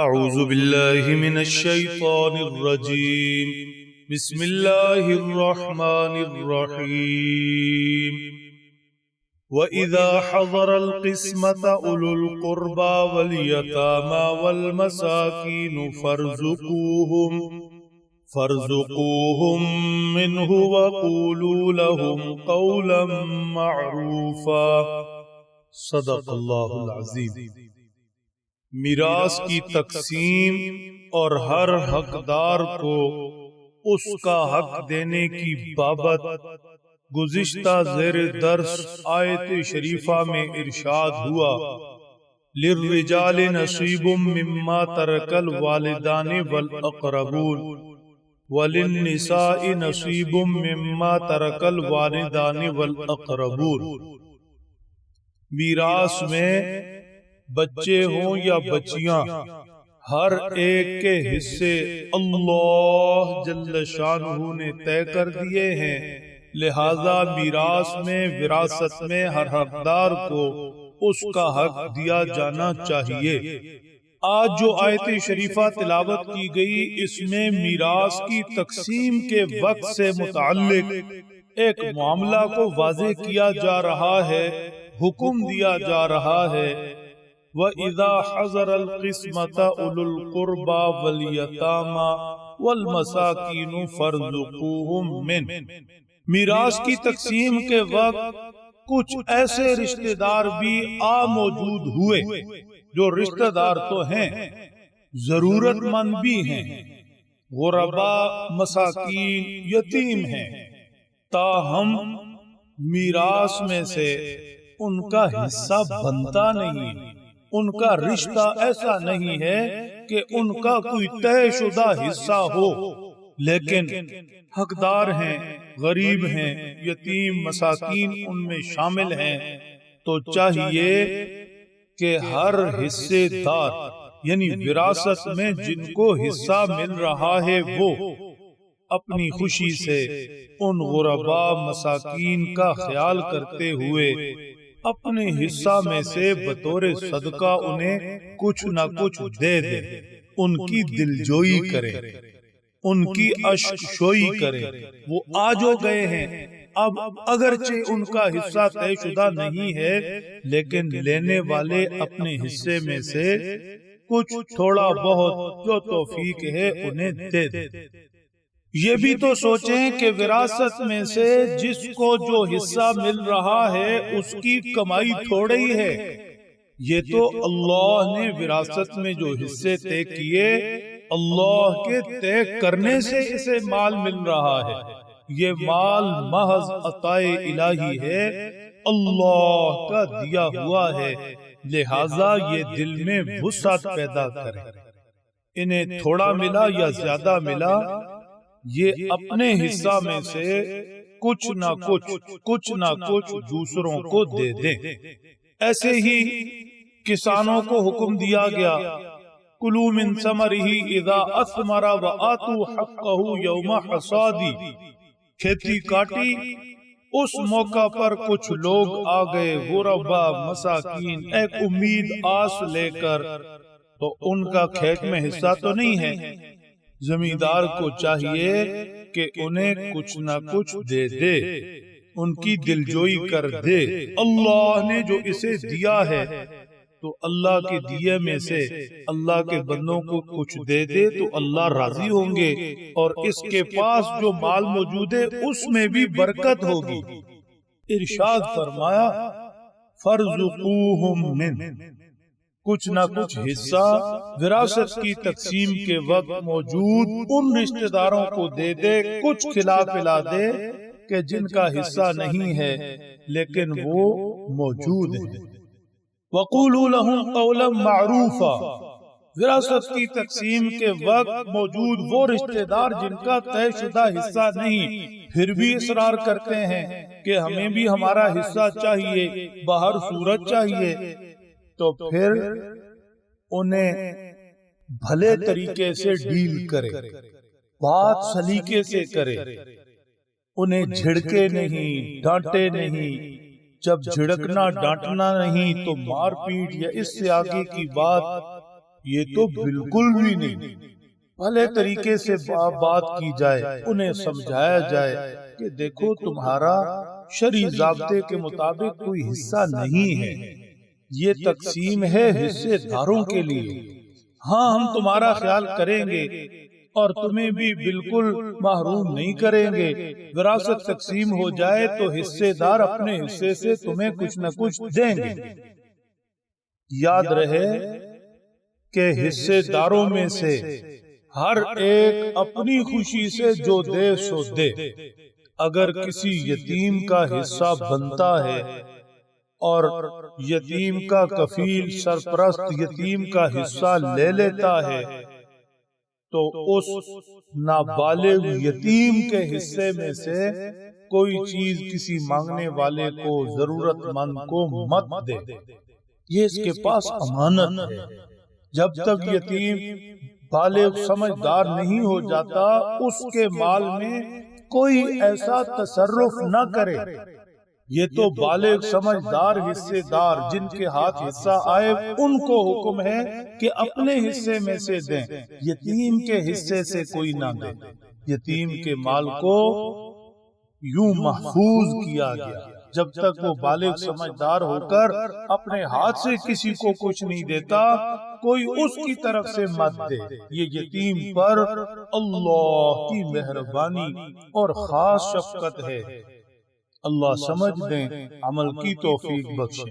اعوذ باللہ من الشیطان الرجیم بسم اللہ الرحمن الرحیم وَإِذَا حَضَرَ الْقِسْمَةَ أُولُو الْقُرْبَى وَالْيَتَامَى وَالْمَسَاكِينُ فَارْزُقُوهُم مِّنْهُ وَقُولُوا لَهُمْ قَوْلًا مَّعْرُوفًا صدق اللہ العظیم۔ میراث کی تقسیم اور ہر حقدار کو اس کا حق دینے کی بابت گزشتہ زیر درس آیت شریفہ میں ارشاد ہوا للرجال نصیب مما ترک الوالدان والاقربون وللنساء نصیب مما ترک الوالدان والاقربون۔ میراث میں بچے ہوں یا بچیاں، ہر ایک کے حصے اللہ جل شانہ نے طے کر دیے ہیں، لہذا میراث میں وراثت میں ہر حقدار کو اس کا حق دیا جانا چاہیے۔ آج جو آیت شریفہ تلاوت کی گئی، اس میں میراث کی تقسیم کے وقت سے متعلق ایک معاملہ کو واضح کیا جا رہا ہے، حکم دیا جا رہا ہے وَإِذَا حَضَرَ الْقِسْمَةَ أُولُو الْقُرْبَى وَالْيَتَامَى وَالْمَسَاكِينُ فَارْزُقُوهُم مِّنْهُ۔ میراث کی تقسیم کے وقت کچھ ایسے رشتہ دار بھی موجود ہوئے جو رشتہ دار تو ہیں، ضرورت مند بھی ہیں، غربا، مساکین، یتیم ہیں، تاہم میراث میں سے ان کا حصہ بنتا نہیں، ان کا رشتہ ایسا نہیں ہے کہ ان کا کوئی طے شدہ حصہ ہو، لیکن حقدار ہیں، غریب ہیں، یتیم، مساکین ان میں شامل ہیں۔ تو چاہیے کہ ہر حصے دار یعنی وراثت میں جن کو حصہ مل رہا ہے وہ اپنی خوشی سے ان غربا مساکین کا خیال کرتے ہوئے اپنے حصہ میں سے بطور صدقہ انہیں کچھ نہ کچھ دے دے، ان کی دلجوئی کرے، ان کی اشک شوئی کرے۔ وہ آج ہو گئے ہیں، اب اگرچہ ان کا حصہ طے شدہ نہیں ہے، لیکن لینے والے اپنے حصے میں سے کچھ تھوڑا بہت جو توفیق ہے انہیں دے دے۔ یہ بھی تو سوچیں کہ وراثت میں سے جس کو جو حصہ مل رہا ہے اس کی کمائی تھوڑی ہے، یہ تو اللہ نے وراثت میں جو حصے طے کیے، اللہ کے طے کرنے سے اسے مال مل رہا ہے۔ یہ مال محض عطائے الہی ہے، اللہ کا دیا ہوا ہے، لہذا یہ دل میں وسعت پیدا کرے۔ انہیں تھوڑا ملا یا زیادہ ملا، یہ اپنے حصہ میں سے کچھ نہ کچھ دوسروں کو دے دیں۔ ایسے ہی کسانوں کو حکم دیا گیا کُلُوا مِن ثَمَرِهِ اِذَا أَثْمَرَ وَآتُوا حَقَّهُ يَوْمَ حَصَادِهِ۔ کھیتی کاٹی، اس موقع پر کچھ لوگ آ گئے، غربا، مساکین، ایک امید آس لے کر، تو ان کا کھیت میں حصہ تو نہیں ہے، زمیندار کو چاہیے کہ انہیں کچھ نہ کچھ دے دے، ان کی دلجوئی کر دے۔ اللہ نے جو اسے دیا ہے تو اللہ کے دیے میں سے اللہ کے بندوں کو کچھ دے دے تو اللہ راضی ہوں گے، اور اس کے پاس جو مال موجود ہے اس میں بھی برکت ہوگی۔ ارشاد فرمایا فَارْزُقُوهُم مِّنْهُ، کچھ نہ کچھ حصہ وراثت کی تقسیم کے وقت موجود ان رشتہ داروں کو دے دے، کچھ کھلا پلا دے کہ جن کا حصہ نہیں ہے لیکن وہ موجود ہیں۔ وَقُولُوا لَهُمْ قَوْلًا مَّعْرُوفًا۔ وراثت کی تقسیم کے وقت موجود وہ رشتہ دار جن کا طے شدہ حصہ نہیں، پھر بھی اصرار کرتے ہیں کہ ہمیں بھی ہمارا حصہ چاہیے، باہر صورت چاہیے، تو پھر انہیں بھلے طریقے سے ڈیل کرے، بات سلیقے سے کرے، انہیں جھڑکے نہیں، ڈانٹے نہیں، جب جھڑکنا ڈانٹنا نہیں تو مار پیٹ یا اس سے آگے کی بات یہ تو بالکل بھی نہیں۔ بھلے طریقے سے بات کی جائے، انہیں سمجھایا جائے کہ دیکھو تمہارا شرعی ضابطے کے مطابق کوئی حصہ نہیں ہے، یہ تقسیم ہے حصے داروں کے لیے۔ ہاں ہم تمہارا خیال کریں گے اور تمہیں بھی بالکل محروم نہیں کریں گے۔ وراثت تقسیم ہو جائے تو حصے دار اپنے حصے سے تمہیں کچھ نہ کچھ دیں گے۔ یاد رہے کہ حصے داروں میں سے ہر ایک اپنی خوشی سے جو دے سو دے۔ اگر کسی یتیم کا حصہ بنتا ہے اور یتیم کا کفیل سرپرست یتیم کا حصہ لے لیتا ہے تو اس نابالغ یتیم کے حصے میں سے کوئی چیز کسی مانگنے والے کو، ضرورت مند کو مت دے، یہ اس کے پاس امانت ہے۔ جب تک یتیم بالغ سمجھدار نہیں ہو جاتا اس کے مال میں کوئی ایسا تصرف نہ کرے۔ یہ تو بالغ سمجھدار حصے دار جن کے ہاتھ حصہ آئے ان کو حکم ہے کہ اپنے حصے میں سے دیں، یتیم کے حصے سے کوئی نہ دے۔ یتیم کے مال کو یوں محفوظ کیا گیا جب تک وہ بالغ سمجھدار ہو کر اپنے ہاتھ سے کسی کو کچھ نہیں دیتا، کوئی اس کی طرف سے مت دے۔ یہ یتیم پر اللہ کی مہربانی اور خاص شفقت ہے۔ اللہ سمجھ دیں، عمل کی توفیق بخشے۔